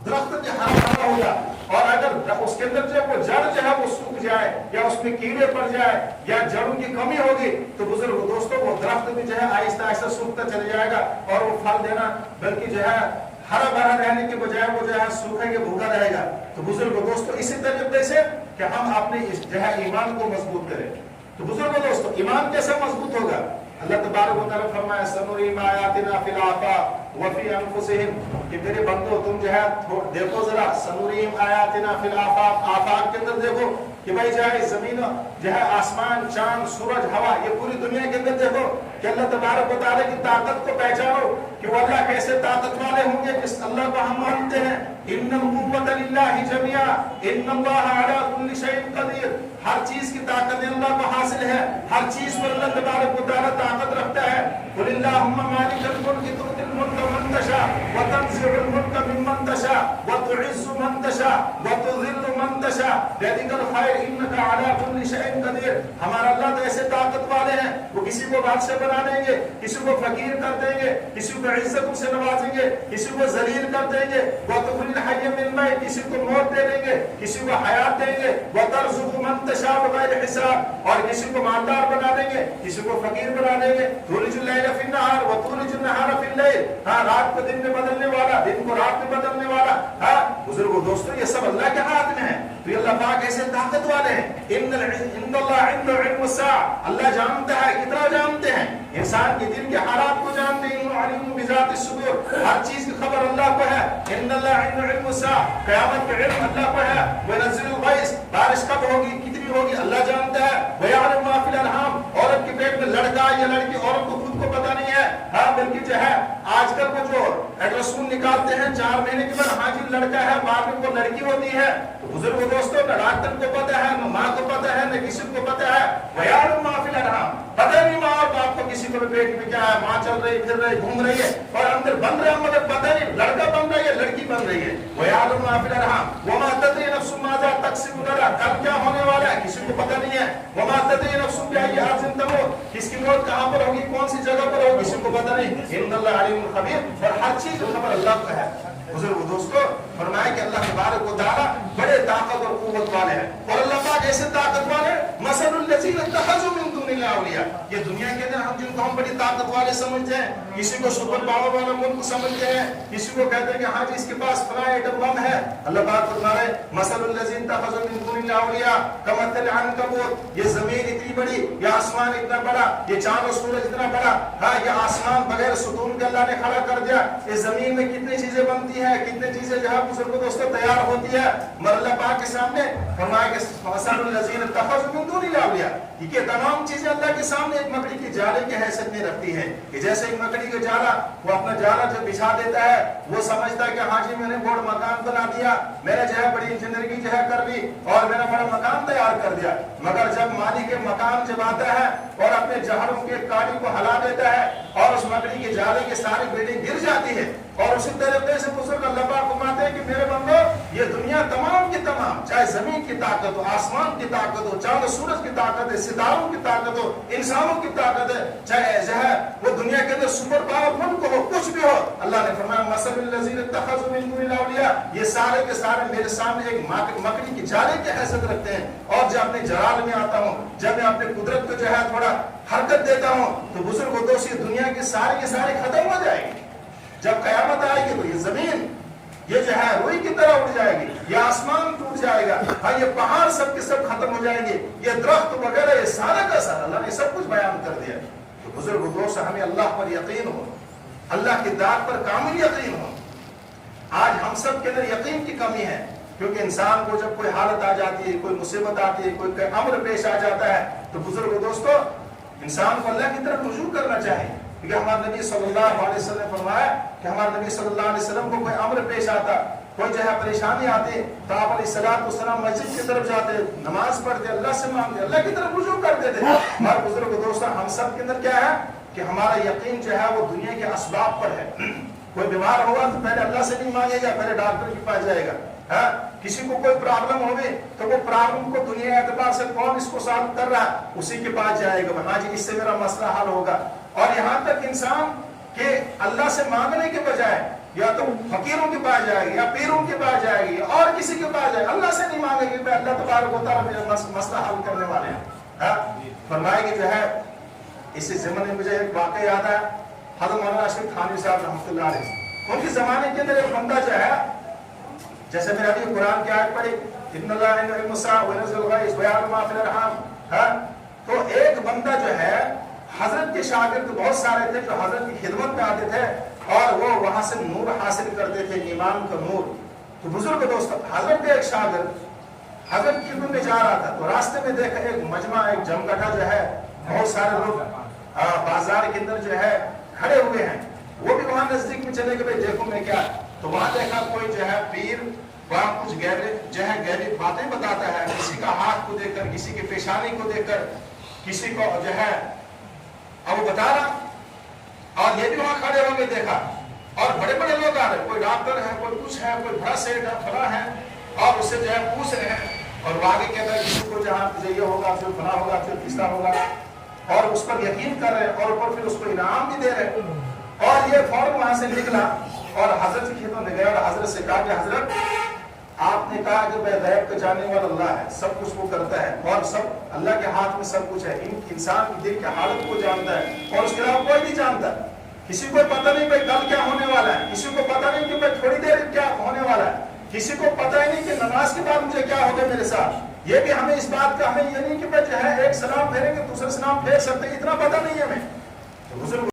درخت جو ہرا بھرا ہوگا اور اگر اس کے اندر جو وہ جڑ جو ہے وہ سوکھ جائے یا اس میں کیڑے پڑ جائے یا جڑوں کی کمی ہوگی تو بزرگ دوستوں وہ درخت بھی جو ہے آہستہ آہستہ سوکھتا چلا جائے گا اور وہ پھل دینا بلکہ جو ہے ہرا بھرا رہنے کے بجائے وہ جو ہے سوکھے کے بھوکا رہے گا. تو بزرگ دوستوں اسی طریقے سے کہ ہم اپنے جو ہے ایمان کو مضبوط کریں. تو بزرگ دوستوں ایمان کیسے مضبوط ہوگا؟ اللہ تبارک و تعالیٰ فرمایا سنریم آیاتنا فی الآفاق وفی انفسہم کہ میرے بندو تم جو ہے دیکھو ذرا سنریم آیاتنا فی الآفاق آفاق کے اندر دیکھو کہ بھائی چاہے زمین جو ہے آسمان چاند سورج ہوا یہ پوری دنیا کے اندر دیکھو کہ اللہ تبارک و تعالیٰ کی طاقت کو پہچانو کہ وہ اللہ کیسے طاقت والے ہوں گے جس اللہ کو ہم مانتے ہیں. ان القوۃ للہ جميعا ان اللہ علی کل شیء قدیر. ہر چیز کی طاقت اللہ کو حاصل ہے, ہر چیز پر اللہ تبارک و تعالیٰ طاقت رکھتا ہے. قل اللہم مالک الملک تؤتی الملک من تشاء وتنزع الملک ممن تشاء وتعز من تشاء وتذل من تشاء بیدک الخیر انک علی کل شیء قدیر. ہمارا اللہ تو ایسے طاقت والے ہیں وہ کسی کو بادشاہ بنا دیں گے, کسی کو فقیر کر دیں گے, کسی کو عزت سے نوازیں گے, کسی کو ذلیل کر دیں گے. وتخرج الحی من المیت کسی کو موت دے دیں گے, کسی کو حیات دیں گے. وترزق من تشاء بغیر حساب اور کسی کو مالدار بنا دیں گے, کسی کو فقیر بنا دیں گے. تولج اللیل فی النہار وتولج النہار فی اللیل. ہاں رات کو دن میں بدلنے والا, دن کو رات میں بدلنے والا. ہاں بزرگوں دوستوں یہ سب اللہ کے ہاتھ میں ہے. تو یہ اللہ پاک ایسے طاقت والے ہیں. ان اللہ عنده علم الساعة اللہ جانتا ہے. کتنا جانتے ہیں؟ انسان کے دل کے حالات کو جانتے ہیں. علیم بذات الصدور ہر چیز کی خبر اللہ کو ہے. ان اللہ عنده علم الساعة قیامت کا علم اللہ کو ہے. وینزل الغیث بارش کب ہوگی کتنی ہوگی اللہ جانتا ہے. ویعلم ما فی الارحام عورت کے پیٹ میں لڑکا یا لڑکی عورت کو خود کو پتہ نہیں ہے. ہاں بلکہ جو ہے آج کل وہ جو الٹراساؤنڈ نکالتے ہیں 4 مہینے کے بعد ہاں جی لڑکا ہے بعد میں وہ لڑکی ہوتی ہے. تو بزرگ دوستوں نہ ڈاکٹر کو پتہ ہے نہ ماں کو پتہ ہے نہ کسی کو پتہ ہے. ویعلم ما فی الارحام پتہ نہیں ماں اور باپ کو کسی کو پیٹ میں کیا ہے, ماں چل رہی پھر رہی گھوم رہی ہے اور اندر بن رہا ہے مگر پتہ نہیں لڑکا بن رہا ہے یا لڑکی بن رہی ہے. ویعلم ما فی الارحام وما تدری نفس ماذا تکسب غدا کل کیا ہونے والا ہے کسی کو پتہ نہیں ہے. وما تدری نفس بأي أرض تموت کس کی موت کہاں پر ہوگی کون سی جگہ پر ہوگی کسی کو پتہ نہیں. ان اللہ علیم خبیر اور ہر چیز کی خبر اللہ کو ہے. بزرگ دوستو فرمایا کہ اللہ تبارک و تعالیٰ بڑے طاقت اور قوت والے ہیں اور اللہ پاک ایسے طاقت والے مثل الذین اتخذوا من دون اللہ اولیاء. یہ دنیا کے اندر ہم جن کو ہم بڑی طاقت والے سمجھتے ہیں, کسی کو سپر پاور والا ملک سمجھتے ہیں, کسی کو کہتے ہیں کہ ہاں جی اس کے پاس فلاں ایٹم بم ہے. اللہ پاک فرما رہے مثل الذین اتخذوا من دون اللہ اولیاء کمثل العنکبوت یہ زمین اتنی بڑی, یہ آسمان اتنا بڑا, یہ چاند اور سورج اتنا بڑا. ہاں یہ آسمان بغیر ستون کے اللہ نے کھڑا کر دیا. اس زمین میں کتنی چیزیں بنتی ہیں, کتنی چیزیں جہاں بزرگوں دوستوں تیار ہوتی ہے. مگر اللہ پاک کے سامنے فرمایا کہ مثل الذین اتخذوا من دون اللہ اولیاء یہ تمام چیزیں اللہ کے سامنے ایک مکڑی کی جالے کی حیثیت میں رکھتی ہیں. کہ جیسے ایک مکڑی کا جالا وہ اپنا جالا جب بچھا دیتا ہے وہ سمجھتا ہے کہ ہاں جی میں نے بڑا مکان بنا دیا, میں نے جو ہے بڑی انجینئرنگ جو ہے کر لی اور میں نے بڑا مکان تیار کر دیا. مگر جب مالک مکان جب آتا ہے اور اپنے جہروں کے کاڑی کو ہلا دیتا ہے اور اس مکڑی کے جالے کی ساری بلڈنگ گر جاتی ہے. اور اسی طریقے سے بزرگ اللہ پاک فرماتے ہیں کہ میرے بندو یہ دنیا تمام کی تمام چاہے زمین کی طاقت ہو, آسمان کی طاقت ہو, چاند و سورج کی طاقت ہے, ستاروں کی طاقت ہو, انسانوں کی طاقت ہے, چاہے جو ہے وہ دنیا کے اندر سپر پاور ملک ہو, کچھ بھی ہو. اللہ نے فرمایا مثل الذین اتخذوا من دون اللہ اولیاء یہ سارے کے سارے میرے سامنے ایک مکڑی کی جالے کی حیثیت رکھتے ہیں. اور جب اپنے جلال میں آتا ہوں, جب میں اپنے قدرت کو جو ہے تھوڑا حرکت دیتا ہوں تو بزرگ دوست یہ دنیا کے سارے ختم ہو جائے گی. جب قیامت آئے گی تو یہ زمین یہ جو ہے روئی کی طرح اٹھ جائے گی, یہ آسمان ٹوٹ جائے گا, ہاں یہ پہاڑ سب کے سب ختم ہو جائیں گے, یہ درخت وغیرہ یہ سارا کا سارا اللہ نے سب کچھ بیان کر دیا. تو بزرگ دوست ہمیں اللہ پر یقین ہو, اللہ کی ذات پر کامل یقین ہو. آج ہم سب کے اندر یقین کی کمی ہے کیونکہ انسان کو جب کوئی حالت آ جاتی ہے, کوئی مصیبت آتی ہے, کوئی امر پیش آ جاتا ہے تو بزرگ دوستو انسان کو اللہ کی طرف رجوع کرنا چاہیے. کیونکہ ہمارے نبی صلی اللہ علیہ وسلم نے فرمایا کہ ہمارے نبی صلی اللہ علیہ وسلم کو کوئی امر پیش آتا, کوئی جو ہے پریشانی آتی تو آپ علیہ الصلوۃ والسلام مسجد کی طرف جاتے, نماز پڑھتے, اللہ سے مانگتے, اللہ کی طرف رجوع کرتے تھے. ہمارے بزرگ دوستوں ہم سب کے اندر کیا ہے کہ ہمارا یقین جو ہے وہ دنیا کے اسباب پر ہے. کوئی بیمار ہوا تو پہلے اللہ سے نہیں مانگے گا, پہلے ڈاکٹر کے پاس جائے گا. کسی کو کوئی پرابلم ہوگی تو وہ پرابلم کو دنیا اعتبار سے کون اس کو سالو کر رہا ہے اسی کے پاس جائے گا, ہاں جی اس سے میرا مسئلہ حل ہوگا. اور یہاں تک انسان کہ اللہ سے مانگنے کے بجائے یا تو فقیروں کے پاس جائے گی یا پیروں کے پاس جائے گی اور کسی کے پاس جائے گی، اللہ سے نہیں مانگے گی کہ اللہ تبارک و تعالیٰ میرا مسئلہ حل کرنے والے ہیں۔ فرمائے گی جو ہے اسی زمانے میں مجھے ایک واقعہ یاد ہے، حضرت مولانا اشرف تھانوی صاحب رحمۃ اللہ علیہ، ان کے زمانے کے اندر ایک بندہ جو ہے، جیسے میں نے ابھی قرآن کی آیت پڑھی ان اللہ عنده علم الساعة وينزل الغیث ويعلم ما في الارحام، تو ایک بندہ جو ہے حضرت کے شاگرد بہت سارے تھے جو حضرت کی خدمت میں آتے تھے اور وہ وہاں سے نور حاصل کرتے تھے، ایمان کا نور۔ تو بزرگ دوست، حضرت کے ایک شاگرد حضرت کی خدمت میں جا رہا تھا تو راستے میں دیکھا ایک مجمع، ایک جمگٹا جو ہے، بہت سارے لوگ بازار کے اندر جو ہے کھڑے ہوئے ہیں، وہ بھی وہاں نزدیک میں چلے گئے دیکھو میں کیا، تو وہاں دیکھا کوئی جو ہے پیر وہاں کچھ گہری باتیں بتاتا ہے، کسی کا ہاتھ کو دیکھ کر، کسی کے پیشانی کو دیکھ کر، کسی کو جو ہے اب وہ بتا رہا، اور یہ بھی وہاں کھڑے ہو کے دیکھا، اور بڑے بڑے لوگ آ رہے، کوئی ڈاکٹر ہے، کوئی کچھ ہے، کوئی بڑا سیٹ ہے، فلاں ہے، اور اس سے جو ہے پوچھ رہے ہیں، اور وہ آگے کہتا ہے کسی کو جہاں یہ ہوگا پھر فلاں ہوگا پھر تیسرا ہوگا، اور اس پر یقین کر رہے ہیں، اور اوپر پھر اس کو انعام بھی دے رہے ہیں۔ اور یہ فوراً وہاں سے نکلا اور حضرت کی خدمت میں گیا اور حضرت سے کہا کہ حضرت آپ نے کہا کہ میں غیب کا جاننے والا اللہ ہے، سب کچھ وہ کرتا ہے اور سب اللہ کے ہاتھ میں سب کچھ ہے، انسان کی دل کی حالت کو جانتا ہے اور اس کے علاوہ کوئی نہیں جانتا، کسی کو پتہ نہیں کہ کل کیا ہونے والا ہے، کسی کو پتہ نہیں کہ میں تھوڑی دیر کیا ہونے والا ہے، کسی کو پتہ ہی نہیں کہ نماز کے بعد مجھے کیا ہوگا میرے ساتھ، یہ بھی ہمیں اس بات کا ہمیں یہ نہیں کہ میں جو ہے ایک سلام پھیریں گے دوسرے سلام پھیر سکتے، اتنا پتہ نہیں ہے ہمیں۔ تو بزرگ